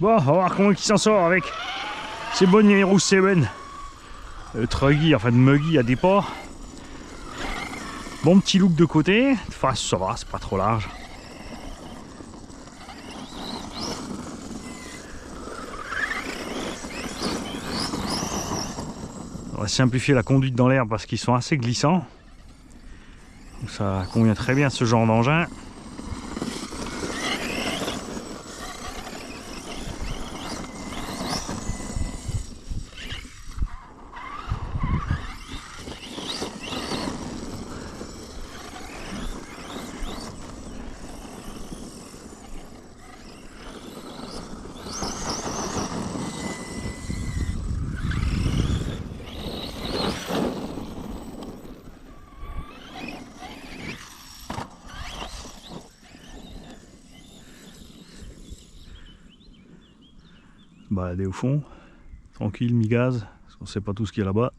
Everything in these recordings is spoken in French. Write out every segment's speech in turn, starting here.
Bon, on va voir comment il s'en sort avec ces bonnes Hero 7. Truggy, enfin de Muggy à départ. Bon petit look de côté. De face, ça va, c'est pas trop large. On va simplifier la conduite dans l'herbe parce qu'ils sont assez glissants. Donc ça convient très bien à ce genre d'engin. Balader au fond, tranquille, mi-gaz, parce qu'on sait pas tout ce qu'il y a là-bas.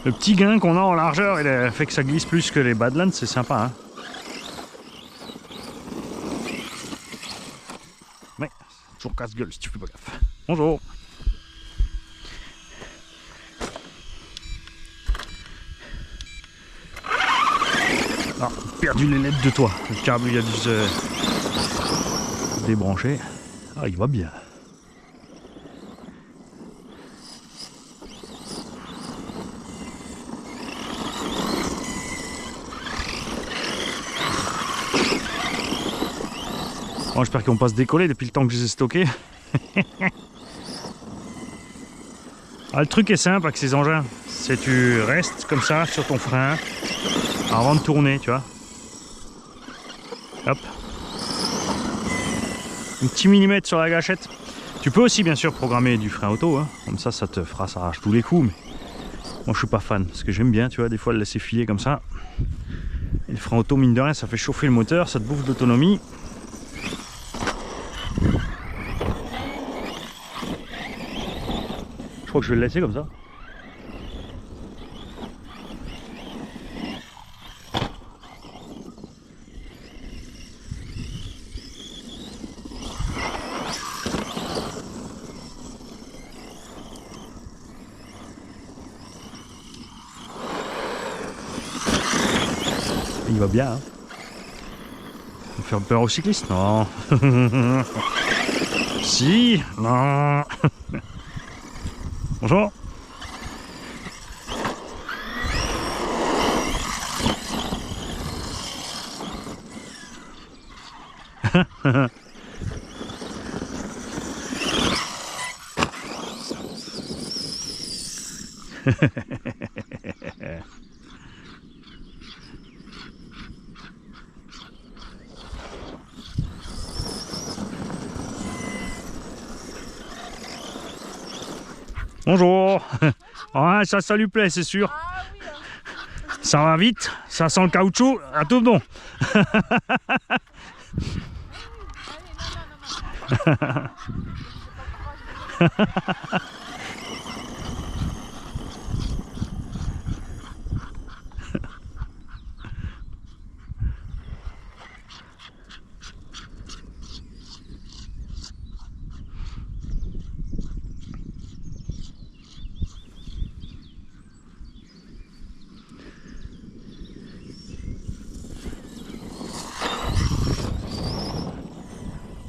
Le petit gain qu'on a en largeur, il fait que ça glisse plus que les Badlands, c'est sympa, hein. Mais toujours casse-gueule si tu fais pas gaffe. Bonjour. Ah, perdu les lettres de toi. Le câble il a dû se débrancher. Ah, il va bien. Bon, j'espère qu'ils vont pas se décoller depuis le temps que je les ai stockés. Ah, le truc est simple avec ces engins, c'est tu restes comme ça sur ton frein avant de tourner, tu vois. Hop. Un petit millimètre sur la gâchette. Tu peux aussi bien sûr programmer du frein auto, hein. Comme ça te fera ça arrache tous les coups. Mais moi je suis pas fan, parce que j'aime bien, tu vois, des fois le laisser filer comme ça. Et le frein auto, mine de rien, ça fait chauffer le moteur, ça te bouffe d'autonomie. Je crois que je vais le laisser comme ça. Il va bien, hein. On va faire peur aux cyclistes? Non. Si, non. Bonjour. Bonjour. Ouais, ça lui plaît, c'est sûr. Ah oui, hein. Ça va vite, ça sent le caoutchouc, à tout bon.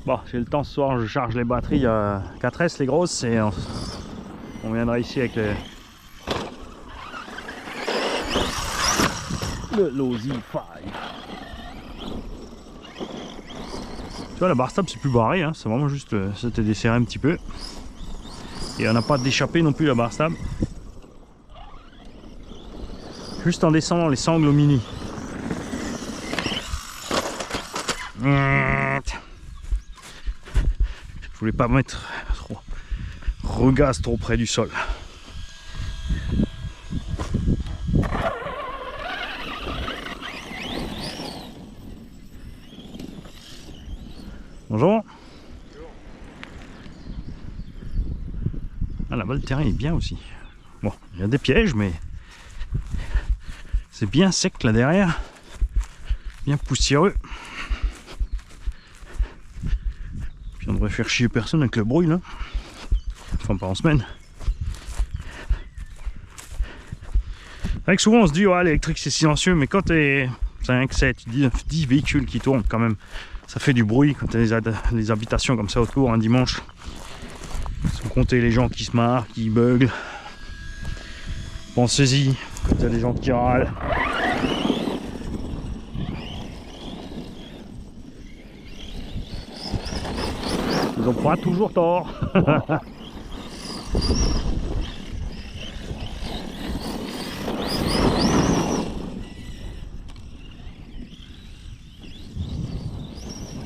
Bon, j'ai le temps ce soir, je charge les batteries 4S, les grosses, et on viendra ici avec le Losi 5. Tu vois, la barre stable c'est plus barré, hein, c'est vraiment juste c'était desserré un petit peu. Et on n'a pas d'échappée non plus la barre stable. Juste en descendant les sangles au mini. Je voulais pas mettre trop regaze trop près du sol. Bonjour. Ah là-bas le terrain est bien aussi. Bon, il y a des pièges mais c'est bien sec là derrière. Bien poussiéreux. Puis on devrait faire chier personne avec le bruit là. Enfin pas en semaine. C'est vrai que souvent on se dit ouais l'électrique c'est silencieux mais quand t'es 5, 7, 10 véhicules qui tournent quand même, ça fait du bruit quand t'as les habitations comme ça autour un dimanche. Sans compter les gens qui se marrent, qui beuglent. Pensez-y, quand t'as des gens qui râlent. Ils ont pas toujours tort.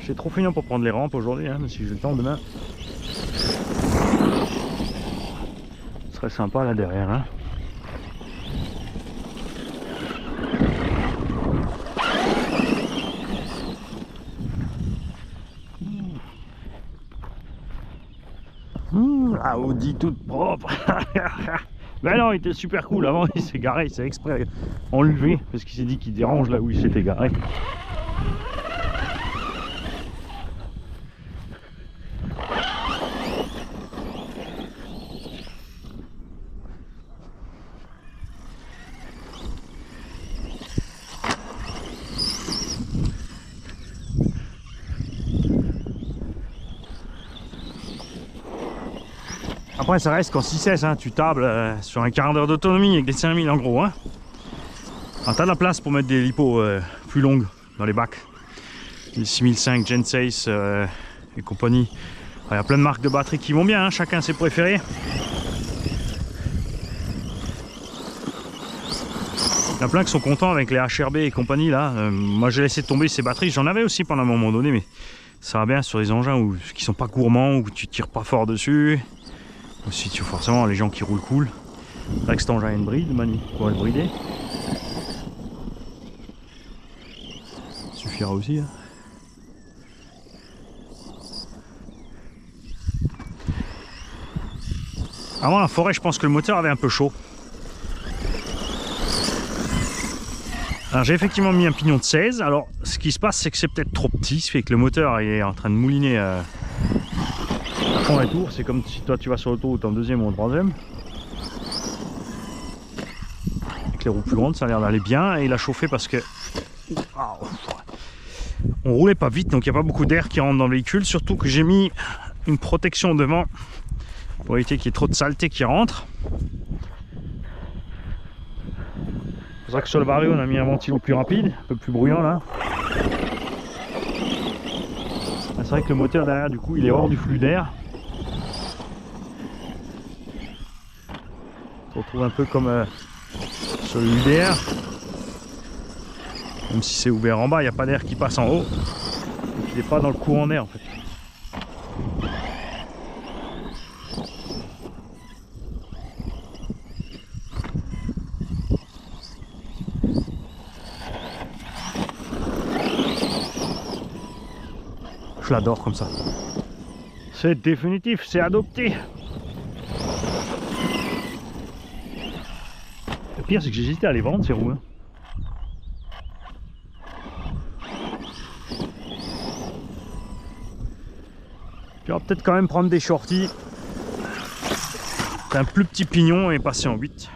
J'ai trop fini pour prendre les rampes aujourd'hui, hein, mais si j'ai le temps demain. Ce serait sympa là derrière. Hein. Ah, Audi toute propre. Ben non, il était super cool. Avant, il s'est garé, il s'est exprès enlevé parce qu'il s'est dit qu'il dérange là où il s'était garé. Après ça reste qu'en 6S, hein, tu tables sur un quart d'heure d'autonomie avec des 5000 en gros. Hein. Alors t'as de la place pour mettre des lipos plus longues dans les bacs. Les 6005 Gen 6 et compagnie. Il y a plein de marques de batteries qui vont bien, hein, chacun ses préférés. Il y en a plein qui sont contents avec les HRB et compagnie là. Moi j'ai laissé tomber ces batteries, j'en avais aussi pendant un moment donné, mais ça va bien sur les engins qui sont pas gourmands, où tu tires pas fort dessus. Aussi forcément les gens qui roulent cool. Là que cet engin a une bride, Mani, pour le brider. Ça suffira aussi. Hein. Avant la forêt, je pense que le moteur avait un peu chaud. Alors j'ai effectivement mis un pignon de 16. Alors ce qui se passe, c'est que c'est peut-être trop petit, ce qui fait que le moteur est en train de mouliner à fond les tours. C'est comme si toi tu vas sur l'autoroute en deuxième ou en troisième. Avec les roues plus grandes, ça a l'air d'aller bien. Et il a chauffé parce que on roulait pas vite, donc il n'y a pas beaucoup d'air qui rentre dans le véhicule. Surtout que j'ai mis une protection devant pour éviter qu'il y ait trop de saleté qui rentre. C'est pour ça que sur le barré on a mis un ventilo plus rapide, un peu plus bruyant là. C'est vrai que le moteur derrière du coup il est hors du flux d'air. On se retrouve un peu comme sur le UDR. Même si c'est ouvert en bas, il n'y a pas d'air qui passe en haut. Donc il n'est pas dans le courant d'air en fait. Je l'adore comme ça. C'est définitif, c'est adopté. Le pire c'est que j'hésitais à les vendre ces roues. Hein. Puis on va peut-être quand même prendre des shorties. Un plus petit pignon et passer en 8.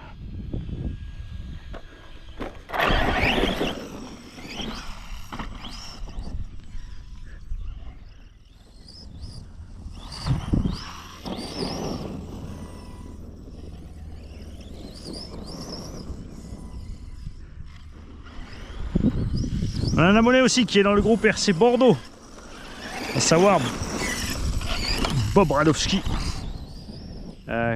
On a un abonné aussi qui est dans le groupe RC Bordeaux, à savoir Bob Radowski,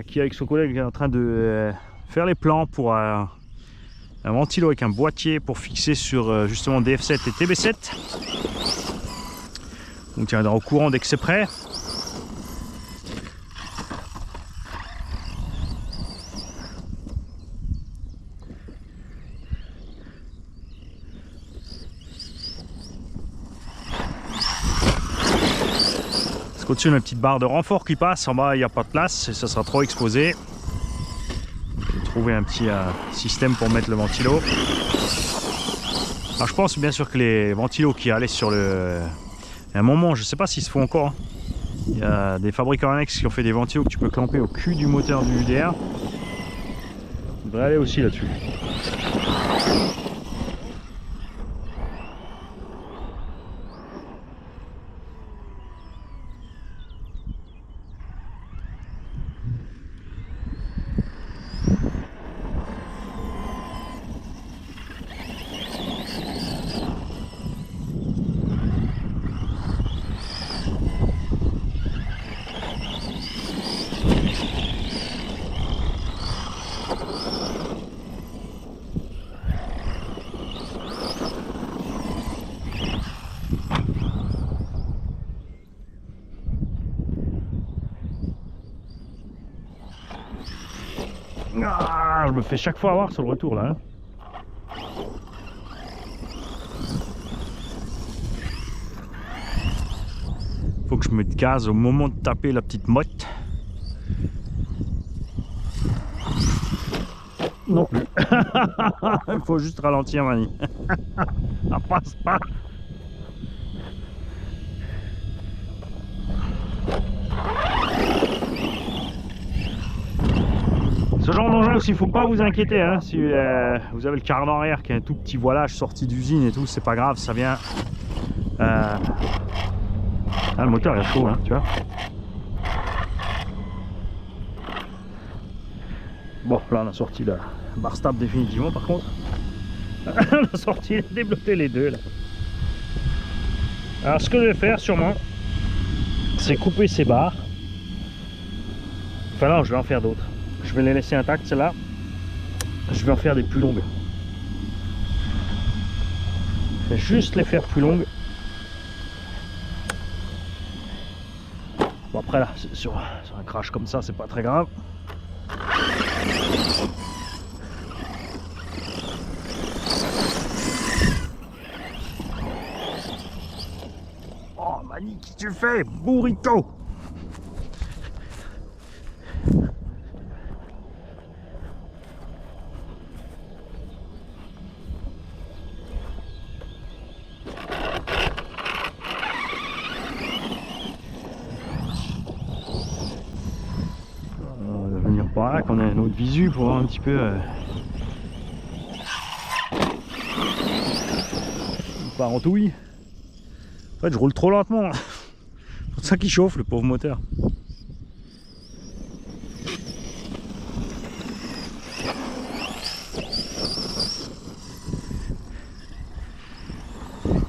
qui avec son collègue est en train de faire les plans pour un ventilo avec un boîtier pour fixer sur justement DF7 et TB7. Donc il tiendra au courant dès que c'est prêt. qu'au-dessus, on a une petite barre de renfort qui passe. En bas, il n'y a pas de place et ça sera trop exposé. J'ai trouvé un petit système pour mettre le ventilo. Alors, je pense bien sûr que les ventilos qui allaient sur le... À un moment, je ne sais pas s'ils se font encore. Hein. Il y a des fabricants annexes qui ont fait des ventilos que tu peux clamper au cul du moteur du UDR. On devrait aller aussi là-dessus. Ah, je me fais chaque fois avoir sur le retour là. Hein. Faut que je mette gaz au moment de taper la petite motte. Non plus. Il faut juste ralentir, Mani. Ça passe pas. Ce genre d'engin aussi, il ne faut pas vous inquiéter. Hein, si vous avez le cardan arrière qui a un tout petit voilage sorti d'usine et tout, c'est pas grave, ça vient. Ah, le moteur est chaud, hein, tu vois. Bon, là on a sorti la barre stable définitivement par contre. On a sorti, débloqué les deux là. Alors ce que je vais faire sûrement, c'est couper ces barres. Enfin non, je vais en faire d'autres. Je vais les laisser intactes celles-là. Je vais en faire des plus longues. Je vais juste les faire plus longues. Bon après là, sur un crash comme ça, c'est pas très grave. Oh Mani, qu'est-ce que tu fais? Burrito! Par là qu'on a un autre visu pour voir un petit peu par entouille. En fait je roule trop lentement. C'est pour ça qu'il chauffe le pauvre moteur.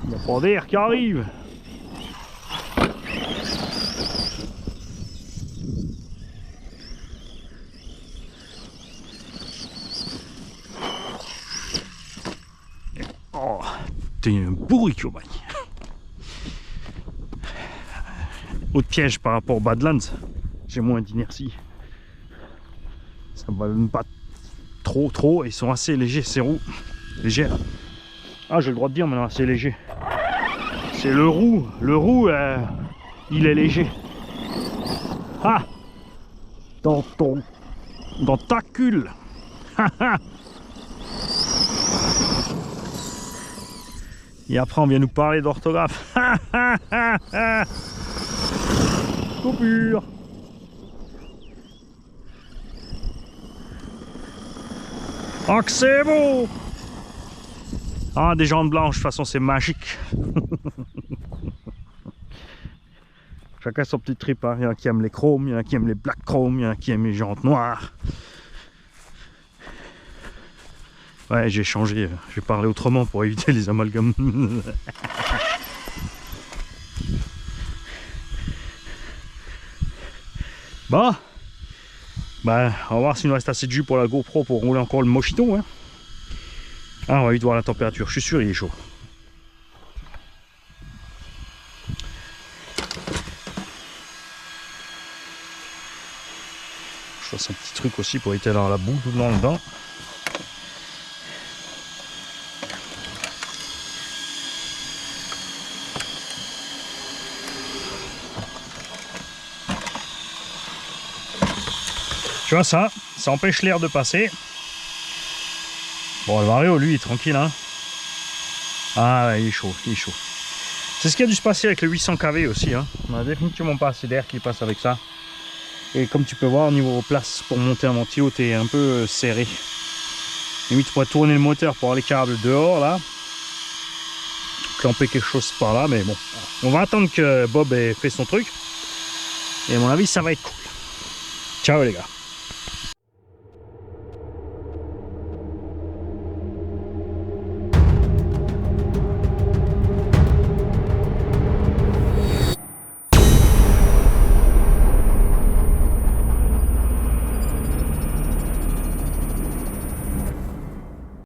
Il n'y a pas d'air qui arrive. Oh, t'es un bourrico, Mani. Autre piège par rapport aux Badlands, j'ai moins d'inertie. Ça ne ballonne pas trop, ils sont assez légers ces roues. Légères. Ah, j'ai le droit de dire maintenant, assez léger. C'est le roue, il est léger. Ah, dans ta cul. Et après on vient nous parler d'orthographe. Coupure. Oh que c'est beau. Ah, des jantes blanches, de toute façon c'est magique. Chacun son petit trip, hein. Il y en a qui aiment les chromes, il y en a qui aiment les black chrome, il y en a qui aiment les jantes noires. Ouais, j'ai changé, j'ai parlé autrement pour éviter les amalgames. Bon, bah, on va voir s'il nous reste assez de jus pour la GoPro pour rouler encore le Mochito. Hein. Ah, on va vite voir la température, je suis sûr il est chaud. Je fasse un petit truc aussi pour éviter dans la boue tout le dedans. Tu vois ça empêche l'air de passer. Bon, le Vario, lui, il est tranquille, hein. Ah, il est chaud, il est chaud. C'est ce qui a dû se passer avec le 800 kV aussi, hein. On a définitivement pas assez d'air qui passe avec ça. Et comme tu peux voir, au niveau place pour monter un ventilo, t'es un peu serré. Limite, tu pourrais tourner le moteur pour avoir les câbles dehors, là. Clamper quelque chose par là, mais bon. On va attendre que Bob ait fait son truc. Et à mon avis, ça va être cool. Ciao les gars.